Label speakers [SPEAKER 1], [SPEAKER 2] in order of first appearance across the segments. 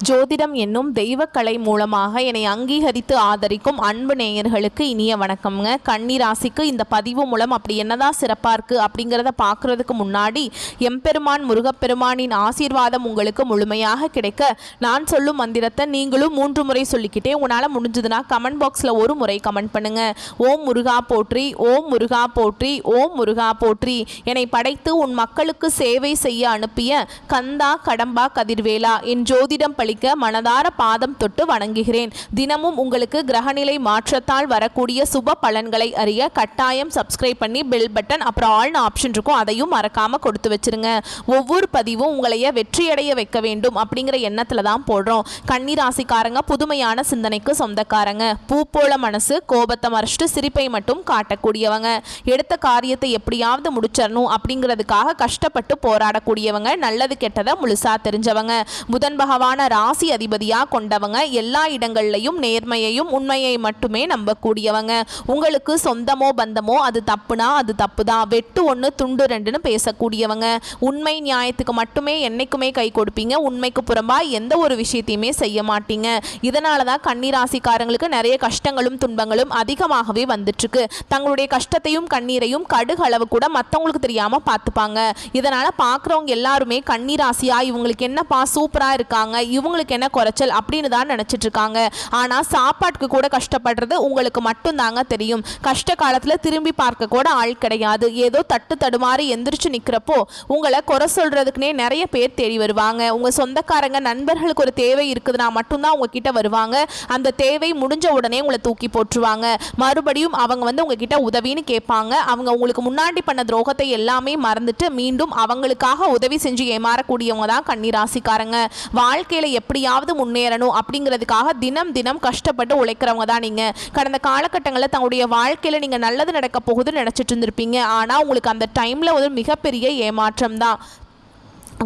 [SPEAKER 1] ஜோதிடம் என்னும் தெய்வக்கலை மூலமாக என்னை அங்கீகரித்து ஆதரிக்கும் அன்பு நேயர்களுக்கு இனிய வணக்கம்ங்க. கன்னி ராசிக்கு இந்த பதிவு மூலம் அப்படி என்னதான் சிறப்பாக இருக்குது அப்படிங்கிறத பார்க்குறதுக்கு முன்னாடி எம்பெருமான் முருகப்பெருமானின் ஆசீர்வாதம் உங்களுக்கு முழுமையாக கிடைக்க நான் சொல்லும் மந்திரத்தை நீங்களும் 3 முறை சொல்லிக்கிட்டே உங்களால் முடிஞ்சதுன்னா கமெண்ட் பாக்ஸில் ஒரு முறை கமெண்ட் பண்ணுங்கள். ஓம் முருகா போற்றி, ஓம் முருகா போற்றி, ஓம் முருகா போற்றி. என்னை படைத்து உன் மக்களுக்கு சேவை செய்ய அனுப்பிய கந்தா கடம்பா கதிர்வேலா என் ஜோதிடம் பழிக்க மனதார பாதம் தொட்டு வணங்குகிறேன். தினமும் உங்களுக்கு கிரகநிலை மாற்றத்தால் வரக்கூடிய சுப பலன்களை அறிய கட்டாயம் சப்ஸ்கிரைப் பண்ணி பெல் பட்டன் அப்புறம் ஆல்னு ஆப்ஷன் இருக்கும், அதையும் மறக்காம கொடுத்து வச்சிருங்க. ஒவ்வொரு பதிவும் உங்களைய வெற்றியடைய வைக்க வேண்டும் அப்படிங்கிற எண்ணத்துல தான் போடுறோம். கன்னி ராசிக்காரங்க புதுமையான சிந்தனைக்கு சொந்தக்காரங்க. பூ போல மனசு, கோபத்தை மறைச்சிட்டு சிரிப்பை மட்டும் காட்டக்கூடியவங்க. எடுத்த காரியத்தை எப்படியாவது முடிச்சிடணும் அப்படிங்கிறதுக்காக கஷ்டப்பட்டு போராடக்கூடியவங்க. நல்லது கெட்டதை முழுசா தெரிஞ்சவங்க. புதன் பகவான ராசி அதிபதியாக கொண்டவங்க. எல்லா இடங்கள்லையும் நேர்மையையும் உண்மையை மட்டுமே நம்பக்கூடியவங்க. உங்களுக்கு சொந்தமோ பந்தமோ அது தப்புனா அது தப்பு தான், வெட்டு 1 துண்டு 2ன்னு பேசக்கூடியவங்க. உண்மை நியாயத்துக்கு மட்டுமே என்னைக்குமே கை கொடுப்பீங்க. உண்மைக்கு புறம்பா எந்த ஒரு விஷயத்தையுமே செய்ய மாட்டீங்க. இதனால தான் கன்னி ராசிக்காரங்களுக்கு நிறைய கஷ்டங்களும் துன்பங்களும் அதிகமாகவே வந்துட்டு இருக்கு. தங்களுடைய கஷ்டத்தையும் கண்ணீரையும் கடுகு அளவு கூட மற்றவங்களுக்கு தெரியாம பார்த்துப்பாங்க. இதனால பார்க்குறவங்க எல்லாருமே கன்னி ராசியா இவங்களுக்கு என்னப்பா சூப்பரா இருக்காங்க, இவங்களுக்கு என்ன குறைச்சல் அப்படின்னு தான் நினைச்சிட்டு இருக்காங்க. ஆனா சாப்பாட்டுக்கு கூட கஷ்டப்படுறது உங்களுக்கு மட்டும் தாங்க தெரியும். கஷ்ட காலத்துல திரும்பி பார்க்க கூட ஆள் கிடையாது. ஏதோ தட்டு தடுமாறி எந்திரிச்சு நிக்கிறப்போ உங்களை குறை சொல்றதுக்குனே நிறைய பேர் தேடி வருவாங்க. உங்க சொந்தக்காரங்க நண்பர்களுக்கு ஒரு தேவை இருக்குதுன்னா மட்டும்தான் உங்ககிட்ட வருவாங்க. அந்த தேவை முடிஞ்ச உடனே உங்களை தூக்கி போட்டுருவாங்க. மறுபடியும் அவங்க வந்து உங்ககிட்ட உதவின்னு கேட்பாங்க. அவங்க உங்களுக்கு முன்னாடி பண்ண துரோகத்தை எல்லாமே மறந்துட்டு மீண்டும் அவங்களுக்காக உதவி செஞ்சு ஏமாறக்கூடியவங்க தான் கன்னி ராசிக்காரங்க. வாழ்க்கையில எப்படியாவது முன்னேறணும் அப்படிங்கிறதுக்காக தினம் தினம் கஷ்டப்பட்டு உழைக்கிறவங்க தான் நீங்க. கடந்த காலகட்டங்களில் தங்களுடைய வாழ்க்கையில நீங்க நல்லது நடக்க போகுதுன்னு நினைச்சிட்டு இருந்திருப்பீங்க. ஆனா உங்களுக்கு அந்த டைம்ல ஒரு மிகப்பெரிய ஏமாற்றம் தான்.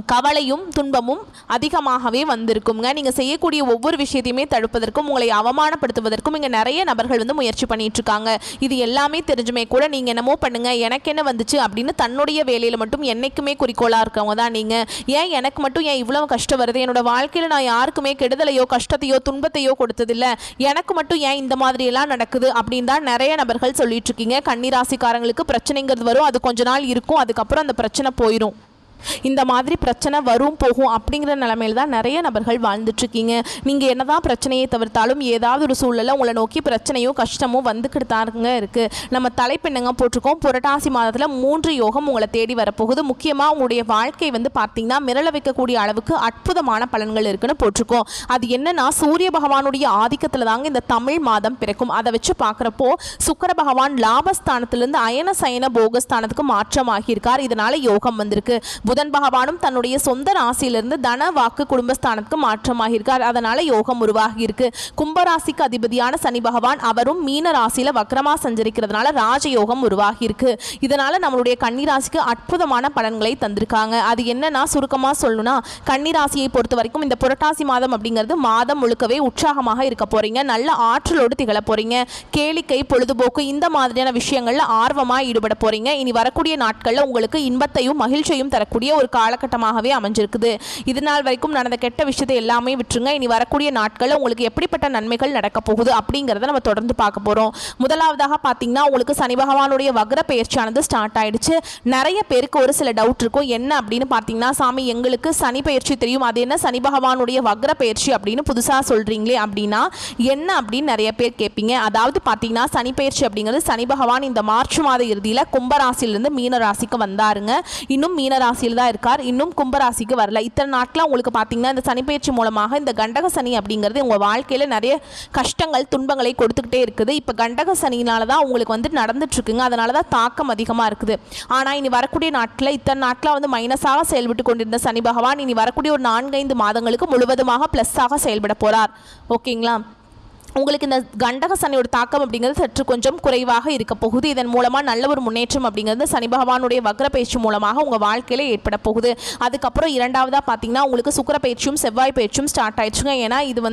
[SPEAKER 1] கவலையும் துன்பமும் அதிகமாகவே வந்திருக்குங்க. நீங்கள் செய்யக்கூடிய ஒவ்வொரு விஷயத்தையுமே தடுப்பதற்கும் உங்களை அவமானப்படுத்துவதற்கும் இங்கே நிறைய நபர்கள் வந்து முயற்சி பண்ணிட்டு இருக்காங்க. இது எல்லாமே தெரிஞ்சுமே கூட நீங்கள் என்னமோ பண்ணுங்க, எனக்கு என்ன வந்துச்சு அப்படின்னு தன்னுடைய வேலையில் மட்டும் என்னைக்குமே குறிக்கோளாக இருக்கவங்க தான் நீங்கள். ஏன் எனக்கு மட்டும் ஏன் இவ்வளவு கஷ்டம் வருது, என்னோட வாழ்க்கையில் நான் யாருக்குமே கெடுதலையோ கஷ்டத்தையோ துன்பத்தையோ கொடுத்ததில்லை, எனக்கு மட்டும் ஏன் இந்த மாதிரியெல்லாம் நடக்குது அப்படின்னு தான் நிறைய நபர்கள் சொல்லிட்டு இருக்கீங்க. கன்னி ராசிக்காரங்களுக்கு பிரச்சனைங்கிறது வரும், அது கொஞ்ச நாள் இருக்கும், அதுக்கப்புறம் அந்த பிரச்சனை போயிடும். இந்த மாதிரி பிரச்சனை வரும் போகும் அப்படிங்கிற நிலைமையில் தான் நிறைய நபர்கள் வாழ்ந்துட்டுருக்கீங்க. நீங்கள் என்னதான் பிரச்சனையை தவிர்த்தாலும் ஏதாவது ஒரு சூழலில் உங்களை நோக்கி பிரச்சனையும் கஷ்டமும் வந்துக்கிட்டு தாங்க இருக்குது. நம்ம தலைப்பெண்ணுங்க போட்டிருக்கோம். புரட்டாசி மாதத்தில் 3 யோகம் உங்களை தேடி வரப்போகுது. முக்கியமாக உங்களுடைய வாழ்க்கை வந்து பார்த்தீங்கன்னா மிரள வைக்கக்கூடிய அளவுக்கு அற்புதமான பலன்கள் இருக்குன்னு போட்டிருக்கோம். அது என்னன்னா சூரிய பகவானுடைய ஆதிக்கத்தில் தாங்க இந்த தமிழ் மாதம் பிறக்கும். அதை வச்சு பார்க்குறப்போ சுக்கிர பகவான் லாபஸ்தானத்திலிருந்து அயன சயன போகஸ்தானத்துக்கு மாற்றமாகியிருக்கார். இதனால யோகம் வந்திருக்கு. புதன் பகவானும் தன்னுடைய சொந்த ராசியிலிருந்து தன வாக்கு குடும்பஸ்தானத்துக்கு மாற்றமாகியிருக்கார். அதனால யோகம் உருவாகி இருக்கு. கும்பராசிக்கு அதிபதியான சனி பகவான் அவரும் மீன ராசியில வக்ரமா சஞ்சரிக்கிறதுனால ராஜயோகம் உருவாகி இருக்கு. இதனால நம்மளுடைய கன்னி ராசிக்கு அற்புதமான பலன்களை தந்திருக்காங்க. அது என்னன்னா சுருக்கமா சொல்லணும்னா கன்னி ராசியை பொறுத்த வரைக்கும் இந்த புரட்டாசி மாதம் அப்படிங்கிறது மாதம் முழுக்கவே உற்சாகமாக இருக்க போறீங்க. நல்ல ஆற்றலோடு திகழ போறீங்க. கேளிக்கை பொழுதுபோக்கு இந்த மாதிரியான விஷயங்கள்ல ஆர்வமா ஈடுபட போறீங்க. இனி வரக்கூடிய நாட்கள்ல உங்களுக்கு இன்பத்தையும் மகிழ்ச்சியும் தரக்கூடிய ஒரு காலகட்டமாகவே அமைஞ்சிருக்குது. இது நாள் வரைக்கும் நடந்த கெட்ட விஷயத்தை எல்லாமே விட்டுருங்க. இனி வரக்கூடிய நாட்களில் உங்களுக்கு எப்படிப்பட்ட நன்மைகள் நடக்க போகுது அப்படிங்கிறத நம்ம தொடர்ந்து பார்க்க போறோம். முதலாவதாக பார்த்தீங்கன்னா உங்களுக்கு சனி பகவானுடைய வக்ர பயிற்சியானது ஸ்டார்ட் ஆயிடுச்சு. நிறைய பேருக்கு ஒரு சில டவுட் இருக்கும். என்ன அப்படின்னு பார்த்தீங்கன்னா, சாமி எங்களுக்கு சனி பயிற்சி தெரியும், அது என்ன சனி பகவானுடைய வக்ர பயிற்சி அப்படின்னு புதுசாக சொல்றீங்களே அப்படின்னா என்ன அப்படின்னு நிறைய பேர் கேட்பீங்க. அதாவது பார்த்தீங்கன்னா சனி பயிற்சி அப்படிங்கிறது சனி பகவான் இந்த மார்ச் மாத இறுதியில் கும்பராசிலிருந்து மீன ராசிக்கு வந்தாருங்க. இன்னும் மீன ராசியில் தான் இருக்கார், இன்னும் கும்பராசிக்கு வரல. இத்தனை நாட்கள் உங்களுக்கு பார்த்தீங்கன்னா இந்த சனிப்பெயர்ச்சி மூலமாக இந்த கண்டக சனி அப்படிங்கிறது உங்கள் வாழ்க்கையில் நிறைய கஷ்டங்கள் துன்பங்களை கொடுத்துக்கிட்டே இருக்குது. இப்போ கண்டக சனினால தான் உங்களுக்கு வந்து நடந்துட்டு இருக்குங்க. அதனால தான் தாக்கம் அதிகமாக இருக்குது. ஆனால் இனி வரக்கூடிய நாட்களில் இத்தனை நாட்களாக வந்து மைனஸாக செயல்பட்டு கொண்டிருந்த சனி பகவான் இனி வரக்கூடிய ஒரு 4-5 மாதங்களுக்கு முழுவதுமாக ப்ளஸ்ஸாக செயல்பட போகிறார். ஓகேங்களா? உங்களுக்கு இந்த கண்டக சனியோட தாக்கம் அப்படிங்கிறது சற்று கொஞ்சம் குறைவாக இருக்க போகுது. இதன் மூலமாக நல்ல ஒரு முன்னேற்றம் அப்படிங்கிறது சனி பகவானுடைய வக்ர பயிற்சி மூலமாக உங்கள் வாழ்க்கையில் ஏற்பட போகுது. அதுக்கப்புறம் இரண்டாவதாக பார்த்தீங்கன்னா உங்களுக்கு சுக்கிர பயிற்சியும் செவ்வாய் பயிற்சியும் ஸ்டார்ட் ஆயிடுச்சுங்க. ஏன்னா இது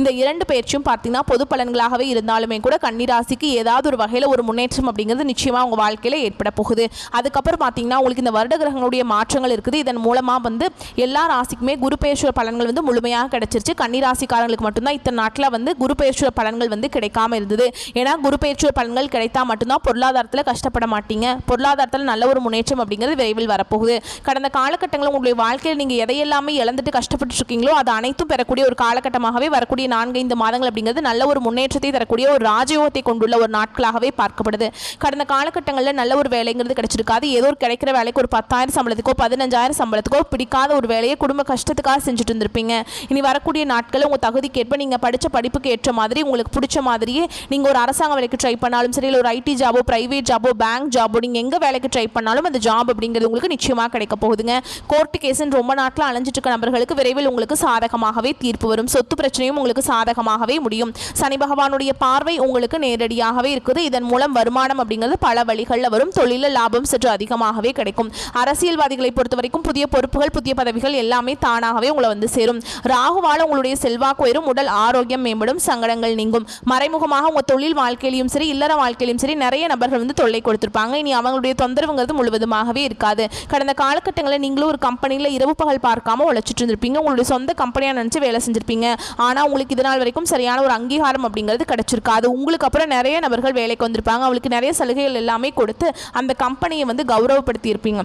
[SPEAKER 1] இந்த இரண்டு பயிற்சியும் பார்த்தீங்கன்னா பொது பலன்களாகவே இருந்தாலுமே கூட கன்னிராசிக்கு ஏதாவது ஒரு வகையில் ஒரு முன்னேற்றம் அப்படிங்கிறது நிச்சயமாக உங்கள் வாழ்க்கையில் ஏற்பட போகுது. அதுக்கப்புறம் பார்த்தீங்கன்னா உங்களுக்கு இந்த வருட கிரகங்களுடைய மாற்றங்கள் இருக்குது. இதன் மூலமாக எல்லா ராசிக்குமே குரு பயிற்சி பலன்கள் முழுமையாக கிடைச்சிருச்சு. கன்னிராசிக்காரங்களுக்கு மட்டும்தான் இத்தனை நாட்டில் குரு பயிற்சி பலன்கள் கிடைக்காம இருந்தது. ஏன்னா குரு பயிற்சி பலன்கள் கிடைத்தா மட்டும்தான் பொருளாதாரத்தில் கஷ்டப்பட மாட்டீங்க, பொருளாதாரத்தில் நல்ல ஒரு முன்னேற்றம் அப்படிங்கிறது விரைவில் வரப்போகுது. கடந்த காலகட்டங்களில் உங்களுடைய வாழ்க்கையில் நீங்கள் எதையெல்லாமே இழந்துட்டு கஷ்டப்பட்டு இருக்கீங்களோ அது அனைத்தும் பெறக்கூடிய ஒரு காலகட்டமாகவே வரக்கூடிய 4-5 மாதங்கள் அப்படிங்கிறது நல்ல ஒரு முன்னேற்றத்தை தரக்கூடிய ஒரு ராஜயோகத்தை கொண்டுள்ள ஒரு நாட்களாகவே பார்க்கப்படுது. கடந்த காலகட்டங்களில் நல்ல ஒரு வேலைங்கிறது கிடைச்சிருக்காது. ஏதோ ஒரு கிடைக்கிற வேலைக்கு ஒரு 10,000 சம்பளத்துக்கோ 15,000 சம்பளத்துக்கோ பிடிக்காத ஒரு வேலையை குடும்ப கஷ்டத்துக்காக செஞ்சுட்டு இருந்திருப்பீங்க. இனி வரக்கூடிய நாட்களில் உங்கள் தகுதிக்கேற்ப நீங்கள் படித்த படிப்புக்கு ஏற்ற மாதிரி உங்களுக்கு பிடிச்ச மாதிரியே நீங்கள் ஒரு அரசாங்க வேலைக்கு ட்ரை பண்ணாலும் சரி, இல்லை ஒரு ஐடி ஜாபோ பிரைவேட் ஜாபோ பேங்க் ஜாபோ நீங்கள் எங்கே வேலைக்கு ட்ரை பண்ணாலும் அந்த ஜாப் அப்படிங்கிறது உங்களுக்கு நிச்சயமாக கிடைக்க போகுதுங்க. கோர்ட்டு கேஸுன்னு ரொம்ப நாட்கள் அலைஞ்சிட்டு இருக்க நபர்களுக்கு விரைவில் உங்களுக்கு சாதகமாகவே தீர்ப்பு வரும். சொத்து பிரச்சனையும் உங்களுக்கு சாதகமாகவே முடியும். சனி பகவானுடைய பார்வை உங்களுக்கு நேரடியாகவே இருக்குது. இதன் மூலம் வருமானம் அப்படிங்கிறது பல வழிகளில் வரும். தொழிலில் லாபம் சற்று அதிகமாகவே கிடைக்கும். அரசியல்வாதிகளை பொறுத்த வரைக்கும் புதிய பொறுப்புகள் புதிய பதவிகள் எல்லாமே தானாகவே உங்களை சேரும். ராகுவால உங்களுடைய செல்வாக்கு உயரும், உடல் ஆரோக்கியம் மேம்படும், சங்கடங்கள் நீங்கும். மறைமுகமாக உங்கள் தொழில் வாழ்க்கையிலும் சரி இல்லற வாழ்க்கையிலும் சரி நிறைய நபர்கள் தொல்லை கொடுத்திருப்பாங்க. இனி அவங்களுடைய தொந்தரவுங்கிறது முழுவதுமாகவே இருக்காது. கடந்த காலகட்டங்களில் நீங்களும் ஒரு கம்பெனியில் இரவு பகல் பார்க்காம உழைச்சிட்டு இருந்திருப்பீங்க. உங்களுடைய சொந்த கம்பெனியாக நினச்சி வேலை செஞ்சிருப்பீங்க. ஆனால் உங்களுக்கு இதனால் வரைக்கும் சரியான ஒரு அங்கீகாரம் அப்படிங்கிறது கிடைச்சிருக்காது. உங்களுக்கு அப்புறம் நிறைய நபர்கள் வேலைக்கு வந்திருப்பாங்க. அவங்களுக்கு நிறைய சலுகைகள் எல்லாமே கொடுத்து அந்த கம்பெனியை கௌரவப்படுத்தி இருப்பீங்க.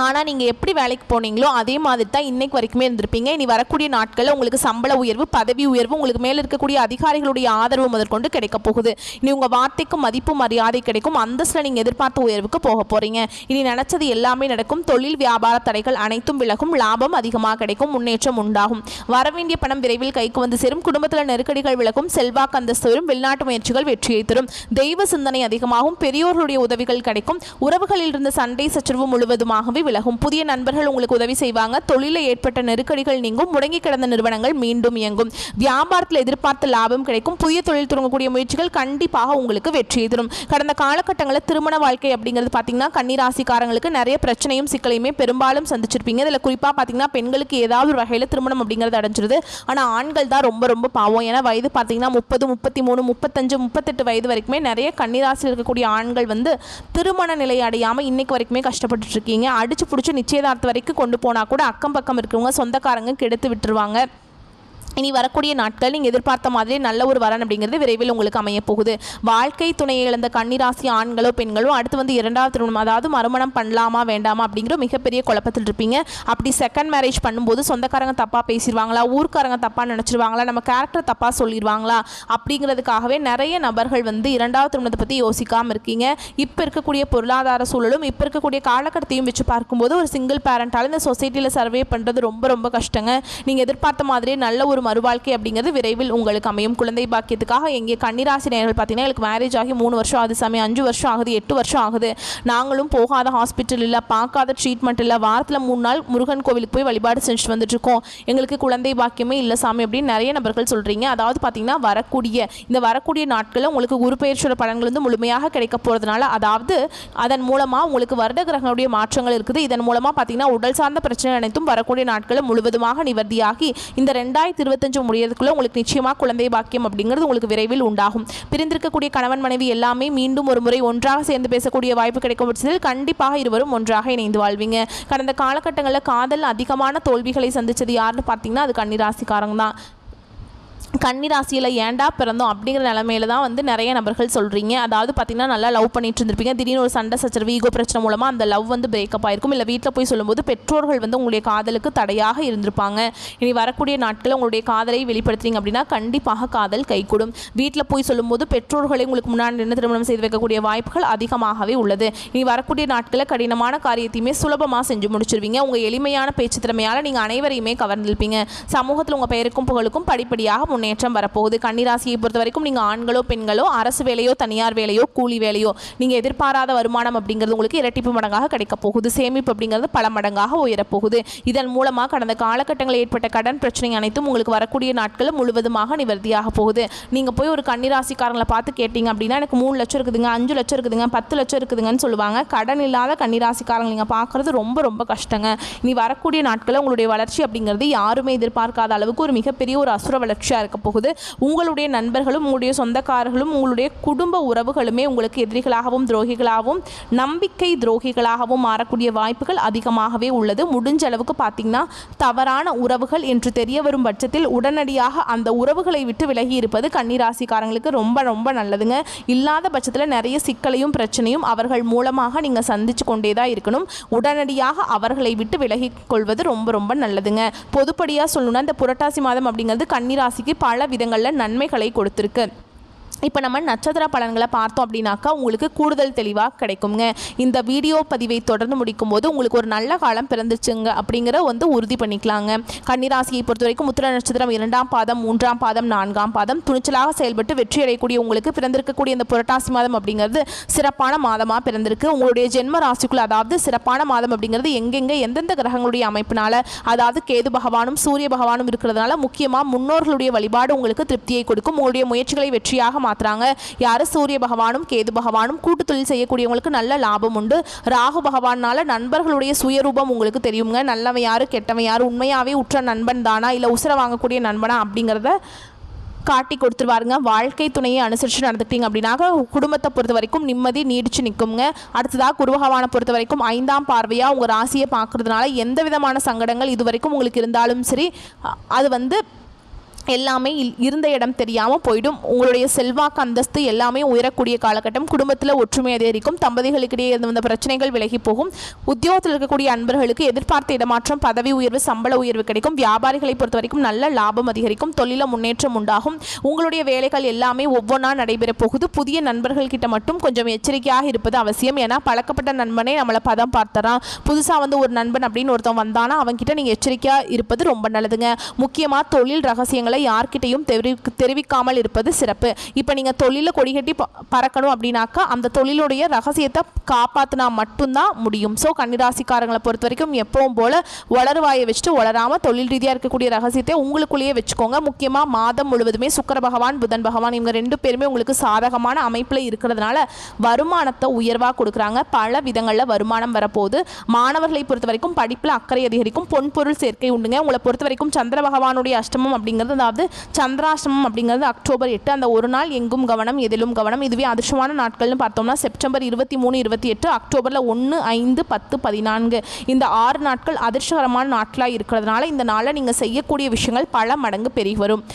[SPEAKER 1] ஆனால் நீங்கள் எப்படி வேலைக்கு போனீங்களோ அதே மாதிரி தான் இன்றைக்கு வரைக்குமே இருந்திருப்பீங்க. இனி வரக்கூடிய நாட்களில் உங்களுக்கு சம்பள உயர்வு பதவி உயர்வு உங்களுக்கு மேலே இருக்கக்கூடிய அதிகாரிகளுடைய ஆதரவு முதற்கொண்டு கிடைக்க போகுது. இனி உங்கள் வார்த்தைக்கு மதிப்பு மரியாதை கிடைக்கும். அந்தஸ்தில் நீங்கள் எதிர்பார்த்த உயர்வுக்கு போக போகிறீங்க. இனி நினச்சது எல்லாமே நடக்கும். தொழில் வியாபார தடைகள் அனைத்தும் விலகும். லாபம் அதிகமாக கிடைக்கும். முன்னேற்றம் உண்டாகும். வரவேண்டிய பணம் விரைவில் கைக்கு சேரும். குடும்பத்தில் நெருக்கடிகள் விலகும். செல்வாக்கு அந்தஸ்து வரும். வெளிநாட்டு முயற்சிகள் வெற்றியை தரும். தெய்வ சிந்தனை அதிகமாகும். பெரியோர்களுடைய உதவிகள் கிடைக்கும். உறவுகளில் இருந்த சண்டை சச்சரவு முழுவதுமாகவே விலகும். புதிய நண்பர்கள் உங்களுக்கு உதவி செய்வாங்க. தொழிலில் ஏற்பட்ட நெருக்கடிகள் நீங்கும். முடங்கி கிடந்த நிறுவனங்கள் மீண்டும் இயங்கும். வியாபாரத்தில் எதிர்பார்த்த லாபம் கிடைக்கும். புதிய தொழில் தொடங்கக்கூடிய முயற்சிகள் கண்டிப்பாக உங்களுக்கு வெற்றியை தரும். கடந்த காலகட்டங்களில் திருமண வாழ்க்கை அப்படிங்கிறது பார்த்தீங்கன்னா கன்னிராசிக்காரங்களுக்கு நிறைய பிரச்சனையும் சிக்கலையுமே பெரும்பாலும் சந்திச்சிருப்பீங்க. இதில் குறிப்பாக பார்த்தீங்கன்னா பெண்களுக்கு ஏதாவது ஒரு வகையில் திருமணம் அப்படிங்கிறது அடைஞ்சிருது. ஆனால் ஆண்கள் தான் ரொம்ப ரொம்ப பாவம். ஏன்னா வயது பார்த்தீங்கன்னா 30, 33, 35, 38 வயது வரைக்குமே நிறைய கன்னிராசியில் இருக்கக்கூடிய ஆண்கள் திருமண நிலை அடையாமல் இன்னைக்கு வரைக்குமே கஷ்டப்பட்டு இருக்கீங்க. அடிச்சு பிடிச்சி நிச்சயதார்த்தம் வரைக்கும் கொண்டு போனால் கூட அக்கம் பக்கம் இருக்கிறவங்க சொந்தக்காரங்க கெடுத்து விட்டுருவாங்க. இனி வரக்கூடிய நாட்கள் நீங்கள் எதிர்பார்த்த மாதிரி நல்ல ஒரு வரன் அப்படிங்கிறது விரைவில் உங்களுக்கு அமைய போகுது. வாழ்க்கை துணையை இழந்த கன்னிராசி ஆண்களோ பெண்களோ அடுத்து இரண்டாவது திருமணம் அதாவது மறுமணம் பண்ணலாமா வேண்டாமா அப்படிங்கிற மிகப்பெரிய குழப்பத்தில் இருப்பீங்க. அப்படி செகண்ட் மேரேஜ் பண்ணும்போது சொந்தக்காரங்க தப்பாக பேசிடுவாங்களா, ஊர்க்காரங்க தப்பாக நினச்சிருவாங்களா, நம்ம கேரக்டர் தப்பாக சொல்லிடுவாங்களா அப்படிங்கிறதுக்காகவே நிறைய நபர்கள் இரண்டாவது திருமணத்தை பற்றி யோசிக்காமல் இருக்கீங்க. இப்போ இருக்கக்கூடிய பொருளாதார சூழலும் இப்போ இருக்கக்கூடிய காலகட்டத்தையும் வச்சு பார்க்கும்போது ஒரு சிங்கிள் பேரண்டால் இந்த சொசைட்டியில் சர்வே பண்ணுறது ரொம்ப ரொம்ப கஷ்டங்க. நீங்கள் எதிர்பார்த்த மாதிரியே நல்ல ஒரு மறுவாழ்க்கை அப்படிங்கிறது விரைவில் உங்களுக்கு அமையும். குழந்தை பாக்கியத்துக்காக எங்கே கன்னிராசி நேயர்கள் பார்த்தீங்கன்னா எனக்கு மேரேஜ் ஆகி 3 வருஷம் ஆகுது சாமி, 5 வருஷம் ஆகுது, 8 வருஷம் ஆகுது, நாங்களும் போகாத ஹாஸ்பிட்டல் இல்லை, பார்க்காத ட்ரீட்மெண்ட் இல்லை, வாரத்தில் 3 நாள் முருகன் கோவிலுக்கு போய் வழிபாடு செஞ்சுட்டு வந்துட்டுருக்கோம், எங்களுக்கு குழந்தை பாக்கியமே இல்லை சாமி அப்படின்னு நிறைய நபர்கள் சொல்கிறீங்க. அதாவது பார்த்தீங்கன்னா வரக்கூடிய நாட்களில் உங்களுக்கு குரு பெயர்ச்சியோட பலன்கள் முழுமையாக கிடைக்க போகிறதுனால அதாவது அதன் மூலமாக உங்களுக்கு வருட கிரகங்களுடைய மாற்றங்கள் இருக்குது. இதன் மூலமாக பார்த்தீங்கன்னா உடல் சார்ந்த பிரச்சனை அனைத்தும் வரக்கூடிய நாட்களில் முழுவதுமாக நிவர்த்தியாகி இந்த 2025 முடியறதுக்குள்ள உங்களுக்கு நிச்சயமாக குழந்தை பாக்கியம் அப்படிங்கிறது உங்களுக்கு விரைவில் உண்டாகும். பிரிந்திருக்கக்கூடிய கணவன் மனைவி எல்லாமே மீண்டும் ஒரு முறை ஒன்றாக சேர்ந்து பேசக்கூடிய வாய்ப்பு கிடைக்கும் பட்சத்தில் கண்டிப்பாக இருவரும் ஒன்றாக இணைந்து வாழ்வீங்க. கடந்த காலகட்டங்களில் காதல் அதிகமான தோல்விகளை சந்திச்சது யாருன்னு பார்த்தீங்கன்னா அது கன்னிராசிக்காரங்க தான். கன்னிராசியில் ஏண்டா பிறந்தோம் அப்படிங்கிற நிலமையில தான் நிறைய நபர்கள் சொல்கிறீங்க. அதாவது பார்த்தீங்கன்னா நல்லா லவ் பண்ணிட்டு இருந்திருப்பீங்க. திடீர்னு ஒரு சண்டை சச்சரவு ஈகோ பிரச்சனை மூலமாக அந்த லவ் பிரேக்கப் ஆயிருக்கும். இல்லை வீட்டில் போய் சொல்லும்போது பெற்றோர்கள் உங்களுடைய காதலுக்கு தடையாக இருந்திருப்பாங்க. இனி வரக்கூடிய நாட்களில் உங்களுடைய காதலை வெளிப்படுத்துறீங்க அப்படின்னா கண்டிப்பாக காதல் கைகூடும். வீட்டில் போய் சொல்லும்போது பெற்றோர்களை உங்களுக்கு முன்னாடி நின்று திருமணம் செய்து வைக்கக்கூடிய வாய்ப்புகள் அதிகமாகவே உள்ளது. இனி வரக்கூடிய நாட்களில் கடினமான காரியத்தையுமே சுலபமாக செஞ்சு முடிச்சிருவீங்க. உங்கள் எளிமையான பேச்சு திறமையால் நீங்கள் அனைவரையுமே கவர்ந்திருப்பீங்க. சமூகத்தில் உங்கள் பெயருக்கும் புகழுக்கும் படிப்படியாக முன்னேற்றம் வரப்போகுது. கன்னிராசியை பொறுத்த வரைக்கும் நீங்கள் ஆண்களோ பெண்களோ அரசு வேலையோ தனியார் வேலையோ கூலி வேலையோ நீங்கள் எதிர்பாராத வருமானம் அப்படிங்கிறது உங்களுக்கு இரட்டிப்பு மடங்காக கிடைக்க போகுது. சேமிப்பு அப்படிங்கிறது பல மடங்காக உயரப்போகுது. இதன் மூலமாக கடந்த காலகட்டங்களில் ஏற்பட்ட கடன் பிரச்சனை அனைத்தும் உங்களுக்கு வரக்கூடிய நாட்கள் முழுவதுமாக நிவர்த்தியாக போகுது. நீங்கள் போய் ஒரு கன்னிராசிக்காரங்களை பார்த்து கேட்டீங்க அப்படின்னா எனக்கு 3 லட்சம் இருக்குதுங்க, 5 லட்சம் இருக்குதுங்க, 10 லட்சம் இருக்குதுங்கன்னு சொல்லுவாங்க. கடன் இல்லாத கன்னிராசிக்காரங்க நீங்கள் பார்க்குறது ரொம்ப ரொம்ப கஷ்டங்க. இனி வரக்கூடிய நாட்களில் உங்களுடைய வளர்ச்சி அப்படிங்கிறது யாருமே எதிர்பார்க்காத அளவுக்கு ஒரு மிகப்பெரிய ஒரு அசுர வளர்ச்சியாக இருக்க போகுது. உங்களுடைய நண்பர்களும் உங்களுடைய சொந்தக்காரர்களும் உங்களுடைய குடும்ப உறவுகளுமே உங்களுக்கு எதிரிகளாகவும் துரோகிகளாகவும் நம்பிக்கை துரோகிகளாகவும் மாறக்கூடிய வாய்ப்புகள் அதிகமாகவே உள்ளது. முடிஞ்ச அளவுக்கு பார்த்தீங்கன்னா தவறான உறவுகள் என்று தெரிய வரும் பட்சத்தில் உடனடியாக அந்த உறவுகளை விட்டு விலகி இருப்பது கன்னிராசிக்காரங்களுக்கு ரொம்ப ரொம்ப நல்லதுங்க. இல்லாத பட்சத்தில் நிறைய சிக்கலையும் பிரச்சனையும் அவர்கள் மூலமாக நீங்கள் சந்திச்சு கொண்டே தான் இருக்கணும். உடனடியாக அவர்களை விட்டு விலகி கொள்வது ரொம்ப ரொம்ப நல்லதுங்க. பொதுப்படியாக சொல்லணும்னா இந்த புரட்டாசி மாதம் அப்படிங்கிறது கன்னிராசிக்கு பல விதங்களில் நன்மைகளை கொடுத்துருக்கு. இப்போ நம்ம நட்சத்திர பலன்களை பார்த்தோம் அப்படின்னாக்கா உங்களுக்கு கூடுதல் தெளிவாக கிடைக்குங்க. இந்த வீடியோ பதிவை தொடர்ந்து முடிக்கும் போது உங்களுக்கு ஒரு நல்ல காலம் பிறந்துச்சுங்க அப்படிங்கிற உறுதி பண்ணிக்கலாங்க. கன்னிராசியை பொறுத்த வரைக்கும் உத்திர நட்சத்திரம் 2ஆம் பாதம் 3ஆம் பாதம் 4ஆம் பாதம் துணிச்சலாக செயல்பட்டு வெற்றி அடையக்கூடிய உங்களுக்கு பிறந்திருக்கக்கூடிய இந்த புரட்டாசி மாதம் அப்படிங்கிறது சிறப்பான மாதமாக பிறந்திருக்கு. உங்களுடைய ஜென்ம ராசிக்குள்ள அதாவது சிறப்பான மாதம் அப்படிங்கிறது எங்கெங்கே எந்தெந்த கிரகங்களுடைய அமைப்பினால அதாவது கேது பகவானும் சூரிய பகவானும் இருக்கிறதுனால முக்கியமாக முன்னோர்களுடைய வழிபாடு உங்களுக்கு திருப்தியை கொடுக்கும். உங்களுடைய முயற்சிகளை வெற்றியாக மாத்துறாங்க. யாரு சூரிய பகவானும் கேது பகவானும் கூட்டு தொழில் செய்யக்கூடியவங்களுக்கு நல்ல லாபம் உண்டு. ராகு பகவானால நண்பர்களுடைய சுயரூபம் உங்களுக்கு தெரியுங்க. நல்லவன் யாரு கெட்டவன் யாரு உண்மையாவே உற்ற நண்பன் தானா இல்லை உசுர வாங்கக்கூடிய நண்பனா அப்படிங்கிறத காட்டி கொடுத்துருவாருங்க. வாழ்க்கை துணையை அனுசரித்து நடந்துக்கிட்டீங்க அப்படின்னாக்க குடும்பத்தை பொறுத்த வரைக்கும் நிம்மதி நீடிச்சு நிற்குங்க. அடுத்ததாக குரு பகவானை பொறுத்த வரைக்கும் 5ஆம் பார்வையாக உங்கள் ராசியை பார்க்கறதுனால எந்த விதமான சங்கடங்கள் இது வரைக்கும் உங்களுக்கு இருந்தாலும் சரி அது எல்லாமே இருந்த இடம் தெரியாமல் போயிடும். உங்களுடைய செல்வாக்கு அந்தஸ்து எல்லாமே உயரக்கூடிய காலகட்டம். குடும்பத்தில் ஒற்றுமை அதிகரிக்கும். தம்பதிகளுக்கிடையே இருந்த பிரச்சனைகள் விலகி போகும். உத்தியோகத்தில் இருக்கக்கூடிய அன்பர்களுக்கு எதிர்பார்த்த இடமாற்றம் பதவி உயர்வு சம்பள உயர்வு கிடைக்கும். வியாபாரிகளை பொறுத்த வரைக்கும் நல்ல லாபம் அதிகரிக்கும். தொழில முன்னேற்றம் உண்டாகும். உங்களுடைய வேலைகள் எல்லாமே ஒவ்வொன்றா நடைபெற போகுது. புதிய நண்பர்கள் கிட்ட மட்டும் கொஞ்சம் எச்சரிக்கையாக இருப்பது அவசியம். ஏன்னா பழக்கப்பட்ட நண்பனே நம்மளை பதம் பார்த்தறான். புதுசாக ஒரு நண்பன் அப்படின்னு ஒருத்தன் வந்தானா அவன்கிட்ட நீங்கள் எச்சரிக்கையாக இருப்பது ரொம்ப நல்லதுங்க. முக்கியமாக தொழில் ரகசியங்களை யார்கிட்டையும் தெரிவிக்காமல் இருப்பது சிறப்பு. இப்போ நீங்கள் தொழிலில் கொடிகட்டி பறக்கணும் அப்படின்னாக்கா அந்த தொழிலுடைய ரகசியத்தை காப்பாற்றினா மட்டும்தான் முடியும். ஸோ கன்னிராசிக்காரங்களை பொறுத்த வரைக்கும் எப்பவும் போல வளருவாயை வச்சுட்டு வளராமல் தொழில் ரீதியாக இருக்கக்கூடிய ரகசியத்தை உங்களுக்குள்ளேயே வச்சுக்கோங்க. முக்கியமாக மாதம் முழுவதுமே சுக்கிர பகவான் புதன் பகவான் இவங்க 2 பேருமே உங்களுக்கு சாதகமான அமைப்பில் இருக்கிறதுனால வருமானத்தை உயர்வாக கொடுக்குறாங்க. பல விதங்களில் வருமானம் வரப்போகுது. மாணவர்களை பொறுத்த வரைக்கும் படிப்பில் அக்கறை அதிகரிக்கும். பொன்பொருள் சேர்க்கை உண்டுங்க. உங்களை பொறுத்த வரைக்கும் சந்திர பகவானுடைய அஷ்டமம் அப்படிங்கிறது அதாவது சந்திராஷ்டமம் அப்படிங்கிறது அக்டோபர் 8 அந்த ஒரு நாள் எங்கும் கவனம் எதிலும் கவனம். இதுவே அதிர்ஷ்டமான நாட்கள்னு பார்த்தோம்னா செப்டம்பர் 23 28 அக்டோபரில் 1 5 10 14 இந்த 6 நாட்கள் அதிர்ஷ்டகரமான நாட்களாக இருக்கிறதுனால இந்த நாளில் நீங்கள் செய்யக்கூடிய விஷயங்கள் பல மடங்கு பெருகி வரும்.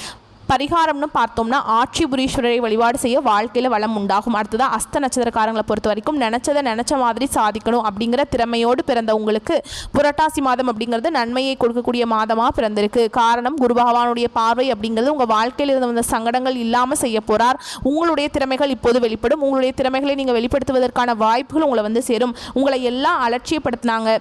[SPEAKER 1] பரிகாரம்னு பார்த்தோம்னா ஆட்சிபுரீஸ்வரரை வழிபாடு செய்ய வாழ்க்கையில் வளம் உண்டாகும். அடுத்ததாக அஸ்த நட்சத்திரக்காரங்களை பொறுத்த வரைக்கும் நினச்ச மாதிரி சாதிக்கணும் அப்படிங்கிற திறமையோடு பிறந்த உங்களுக்கு புரட்டாசி மாதம் அப்படிங்கிறது நன்மையை கொடுக்கக்கூடிய மாதமாக பிறந்திருக்கு. காரணம் குரு பகவானுடைய பார்வை அப்படிங்கிறது உங்கள் வாழ்க்கையில் இருந்து வந்த சங்கடங்கள் இல்லாமல் செய்ய போகிறார். உங்களுடைய திறமைகள் இப்போது வெளிப்படும். உங்களுடைய திறமைகளை நீங்கள் வெளிப்படுத்துவதற்கான வாய்ப்புகள் உங்களை சேரும். உங்களை எல்லாம் அலட்சியப்படுத்தினாங்க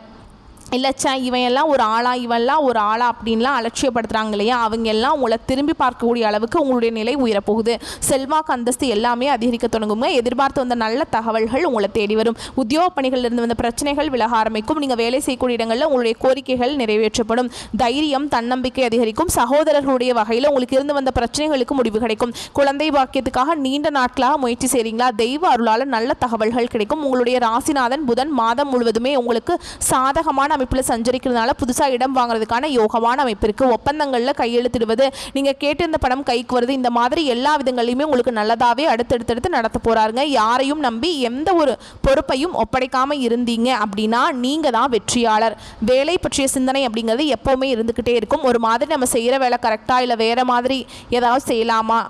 [SPEAKER 1] இல்லைச்சா இவன் எல்லாம் ஒரு ஆளா இவெல்லாம் ஒரு ஆளா அப்படின்லாம் அலட்சியப்படுத்துகிறாங்க இல்லையா அவங்க எல்லாம் உங்களை திரும்பி பார்க்கக்கூடிய அளவுக்கு உங்களுடைய நிலை உயரப்போகுது. செல்வாக்கு அந்தஸ்து எல்லாமே அதிகரிக்க தொடங்குங்க. எதிர்பார்த்து வந்த நல்ல தகவல்கள் உங்களை தேடி வரும். உத்தியோக பணிகளில் இருந்து வந்த பிரச்சனைகள் விலக ஆரம்பிக்கும். நீங்கள் வேலை செய்யக்கூடிய இடங்களில் உங்களுடைய கோரிக்கைகள் நிறைவேற்றப்படும். தைரியம் தன்னம்பிக்கை அதிகரிக்கும். சகோதரர்களுடைய வகையில் உங்களுக்கு இருந்து வந்த பிரச்சனைகளுக்கு முடிவு கிடைக்கும். குழந்தை பாக்கியத்துக்காக நீண்ட நாட்களாக முயற்சி செய்கிறீங்களா தெய்வ அருளால் நல்ல தகவல்கள் கிடைக்கும். உங்களுடைய ராசிநாதன் புதன் மாதம் முழுவதுமே உங்களுக்கு சாதகமான அமைப்பில் சஞ்சரிக்கிறதுனால புதுசாக இடம் வாங்குறதுக்கான யோகமான அமைப்பு இருக்குது. ஒப்பந்தங்களில் கையெழுத்திடுவது நீங்கள் கேட்டிருந்த பணம் கைக்கு வருது. இந்த மாதிரி எல்லா விதங்களையுமே உங்களுக்கு நல்லதாகவே அடுத்தடுத்து நடத்த போகிறாருங்க. யாரையும் நம்பி எந்த ஒரு பொறுப்பையும் ஒப்படைக்காமல் இருந்தீங்க அப்படின்னா நீங்கள் தான் வெற்றியாளர். வேலை பற்றிய சிந்தனை அப்படிங்கிறது எப்போவுமே இருந்துக்கிட்டே இருக்கும். ஒரு மாதிரி நம்ம செய்கிற வேலை கரெக்டாக இல்லை வேறு மாதிரி ஏதாவது செய்யலாமா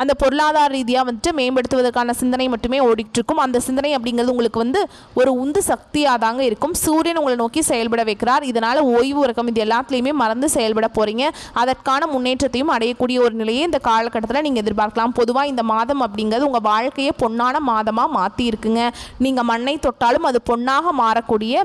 [SPEAKER 1] அந்த பொருளாதார ரீதியாக மேம்படுத்துவதற்கான சிந்தனை மட்டுமே ஓடிட்டு இருக்கும். அந்த சிந்தனை அப்படிங்கிறது உங்களுக்கு ஒரு உந்து சக்தியாக தாங்க இருக்கும். சூரியன் உங்களை நோக்கி செயல்பட வைக்கிறார். இதனால் ஓய்வு உறக்கம் இது எல்லாத்துலேயுமே மறந்து செயல்பட போகிறீங்க. அதற்கான முன்னேற்றத்தையும் அடையக்கூடிய ஒரு நிலையை இந்த காலகட்டத்தில் நீங்கள் எதிர்பார்க்கலாம். பொதுவாக இந்த மாதம் அப்படிங்கிறது உங்கள் வாழ்க்கையை பொன்னான மாதமாக மாற்றி இருக்குங்க. நீங்கள் மண்ணை தொட்டாலும் அது பொன்னாக மாறக்கூடிய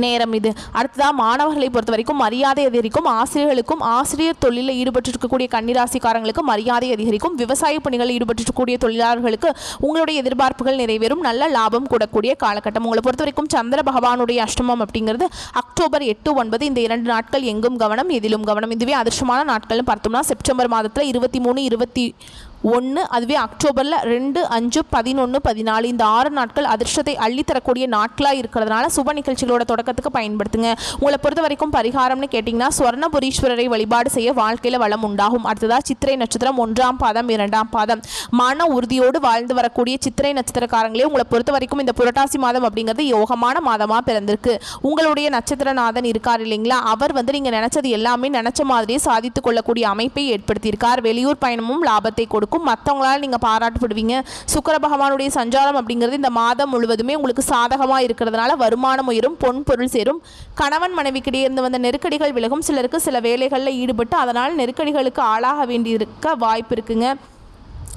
[SPEAKER 1] நேரம் இது. அடுத்ததாக மாணவர்களை பொறுத்த வரைக்கும் மரியாதை அதிகரிக்கும். ஆசிரியர்களுக்கும் ஆசிரியர் தொழிலில் ஈடுபட்டிருக்கக்கூடிய கன்னிராசிக்காரங்களுக்கு மரியாதை அதிகரிக்கும். விவசாய பணிகளில் ஈடுபட்டிருக்கக்கூடிய தொழிலாளர்களுக்கு உங்களுடைய எதிர்பார்ப்புகள் நிறைவேறும். நல்ல லாபம் கூடக்கூடிய காலகட்டம். உங்களை பொறுத்த வரைக்கும் சந்திர பகவானுடைய அஷ்டமம் அப்படிங்கிறது அக்டோபர் 8, 9 இந்த 2 நாட்கள் எங்கும் கவனம் எதிலும் கவனம். இதுவே அதிர்ஷ்டமான நாட்கள்னு பார்த்தோம்னா செப்டம்பர் மாதத்தில் 23, 21, அதுவே அக்டோபரில் 2, 5, 11, 14 இந்த 6 நாட்கள் அதிர்ஷ்டத்தை அள்ளித்தரக்கூடிய நாட்களாக இருக்கிறதுனால சுப நிகழ்ச்சிகளோட தொடக்கத்துக்கு பயன்படுத்துங்க. உங்களை பொறுத்த வரைக்கும் பரிகாரம்னு கேட்டிங்கன்னா சுவர்ணபுரீஸ்வரரை வழிபாடு செய்ய வாழ்க்கையில் வளம் உண்டாகும். அடுத்ததாக சித்திரை நட்சத்திரம் 1ஆம் பாதம் 2ஆம் பாதம் மன உறுதியோடு வாழ்ந்து வரக்கூடிய சித்திரை நட்சத்திரக்காரங்களே உங்களை பொறுத்த வரைக்கும் இந்த புரட்டாசி மாதம் அப்படிங்கிறது யோகமான மாதமாக பிறந்திருக்கு. உங்களுடைய நட்சத்திரநாதன் இருக்கார் இல்லைங்களா, அவர் நீங்கள் நினைச்சது எல்லாமே நினைச்ச மாதிரியே சாதித்து கொள்ளக்கூடிய அமைப்பை ஏற்படுத்தியிருக்கார். வெளியூர் பயணமும் லாபத்தை கொடுக்கும். மற்றவங்களால் நீங்கள் பாராட்டப்படுவீங்க. சுக்கிர பகவானுடைய சஞ்சாரம் அப்படிங்கிறது இந்த மாதம் முழுவதுமே உங்களுக்கு சாதகமாக இருக்கிறதுனால வருமானம் உயரும், பொன் பொருள் சேரும். கணவன் மனைவிக்கிடையே இருந்து வந்த நெருக்கடிகள் விலகும். சிலருக்கு சில வேலைகளில் ஈடுபட்டு அதனால் நெருக்கடிகளுக்கு ஆளாக வேண்டியிருக்க வாய்ப்பு இருக்குங்க.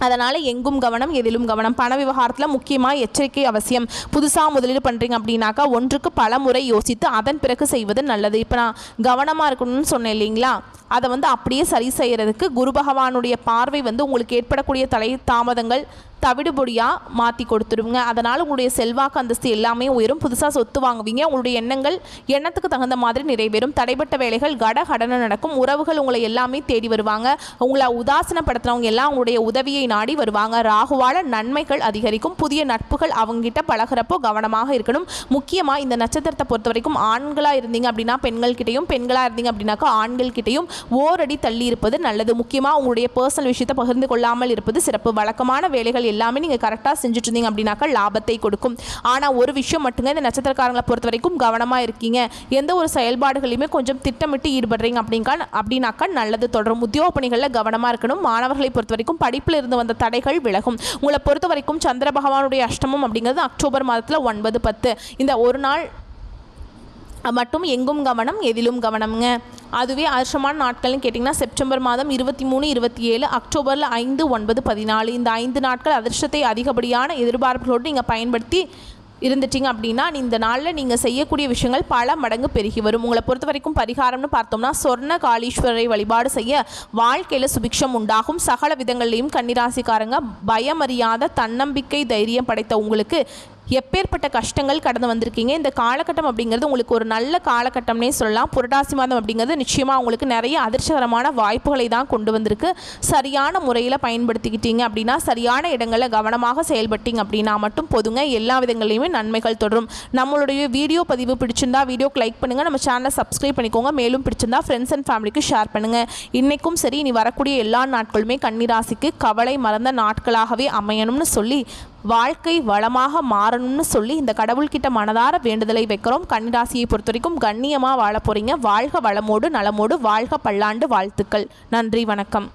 [SPEAKER 1] அதனால் எங்கும் கவனம் எதிலும் கவனம். பண விவகாரத்தில் முக்கியமாக எச்சரிக்கை அவசியம். புதுசாக முதலீடு பண்ணுறீங்க அப்படின்னாக்கா ஒன்றுக்கு பல முறை யோசித்து அதன் பிறகு செய்வது நல்லது. இப்போ நான் கவனமாக இருக்கணும்னு சொன்னேன் இல்லைங்களா, அதை அப்படியே சரி செய்கிறதுக்கு குரு பகவானுடைய பார்வை உங்களுக்கு ஏற்படக்கூடிய தலை தாமதங்கள் தவிடுபொடியாக மாற்றி கொடுத்துருங்க. அதனால் உங்களுடைய செல்வாக்கு அந்தஸ்து எல்லாமே உயரும். புதுசாக சொத்து வாங்குவீங்க. உங்களுடைய எண்ணத்துக்கு தகுந்த மாதிரி நிறைவேறும். தடைப்பட்ட வேலைகள் கடன நடக்கும். உறவுகள் உங்களை எல்லாமே தேடி வருவாங்க. உங்களை உதாசனப்படுத்துறவங்க எல்லாம் உங்களுடைய உதவியை நாடி வருவாங்க. ராகுவால நன்மைகள் அதிகரிக்கும். புதிய நட்புகள் அவங்ககிட்ட பழகிறப்போ கவனமாக இருக்கணும். முக்கியமாக இந்த நட்சத்திரத்தை பொறுத்த வரைக்கும் ஆண்களாக இருந்தீங்க அப்படின்னா பெண்கள்கிட்டையும், பெண்களாக இருந்தீங்க அப்படின்னாக்கா ஆண்கள்கிட்டையும் ஓரடி தள்ளி இருப்பது நல்லது. முக்கியமாக உங்களுடைய பர்சனல் விஷயத்தை பகிர்ந்து கொள்ளாமல் இருப்பது சிறப்பு. வழக்கமான வேலைகள் எல்லாமே நீங்கள் கரெக்டாக செஞ்சுட்டு இருந்தீங்க அப்படின்னாக்கா லாபத்தை கொடுக்கும். ஆனால் ஒரு விஷயம் மட்டுங்க, இந்த நட்சத்திரக்காரங்களை பொறுத்த வரைக்கும் கவனமாக இருக்கீங்க. எந்த ஒரு செயல்பாடுகளையுமே கொஞ்சம் திட்டமிட்டு ஈடுபடுறீங்க அப்படின்னாக்கா நல்லது தொடரும். உத்தியோக பணிகளில் கவனமாக இருக்கணும். மாணவர்களை பொறுத்த வரைக்கும் படிப்பில் இருந்து வந்த தடைகள் விலகும். உங்களை பொறுத்த வரைக்கும் சந்திர பகவானுடைய அஷ்டமம் அப்படிங்கிறது அக்டோபர் மாதத்தில் 9, 10 இந்த ஒரு நாள் மட்டும் எங்கும் கவனம் எதிலும் கவனம்ங்க. அதுவே அதிர்ஷ்டமான நாட்கள்னு கேட்டிங்கன்னா செப்டம்பர் மாதம் 23, 27, அக்டோபரில் 5, 9, 14 இந்த 5 நாட்கள் அதிர்ஷ்டத்தை அதிகப்படியான எதிர்பார்ப்புகளோடு நீங்கள் பயன்படுத்தி இருந்துட்டீங்க அப்படின்னா இந்த நாளில் நீங்கள் செய்யக்கூடிய விஷயங்கள் பல மடங்கு பெருகி வரும். உங்களை பொறுத்த வரைக்கும் பரிகாரம்னு பார்த்தோம்னா சொர்ண காளீஸ்வரரை வழிபாடு செய்ய வாழ்க்கையில் சுபிக்ஷம் உண்டாகும். சகல விதங்கள்லையும் கன்னிராசிக்காரங்க பயமறியாத தன்னம்பிக்கை தைரியம் படைத்த உங்களுக்கு எப்பேற்பட்ட கஷ்டங்கள் கடந்து வந்திருக்கீங்க. இந்த காலகட்டம் அப்படிங்கிறது உங்களுக்கு ஒரு நல்ல காலகட்டம்னே சொல்லலாம். புரட்டாசி மாதம் அப்படிங்கிறது நிச்சயமாக உங்களுக்கு நிறைய அதிர்ஷ்டகரமான வாய்ப்புகளை தான் கொண்டு வந்திருக்கு. சரியான முறையில் பயன்படுத்திக்கிட்டீங்க அப்படின்னா, சரியான இடங்களில் கவனமாக செயல்பட்டீங்க அப்படின்னா மட்டும் போதுங்க. எல்லா விதங்களையுமே நன்மைகள் தொடரும். நம்மளுடைய வீடியோ பதிவு பிடிச்சிருந்தா வீடியோக்கு லைக் பண்ணுங்கள். நம்ம சேனலை சப்ஸ்கிரைப் பண்ணிக்கோங்க. மேலும் பிடிச்சிருந்தா ஃப்ரெண்ட்ஸ் அண்ட் ஃபேமிலிக்கு ஷேர் பண்ணுங்கள். இன்றைக்கும் சரி, இனி வரக்கூடிய எல்லா நாட்களுமே கன்னிராசிக்கு கவலை மறந்த நாட்களாகவே அமையணும்னு சொல்லி, வாழ்க்கை வளமாக மாறணும்னு சொல்லி இந்த கடவுள்கிட்ட மனதார வேண்டுதலை வைக்கிறோம். கன்னிராசியை பொறுத்த வரைக்கும் கண்ணியமாக வாழ போகிறீங்க. வாழ்க வளமோடு நலமோடு, வாழ்க பல்லாண்டு வாழ்த்துக்கள். நன்றி, வணக்கம்.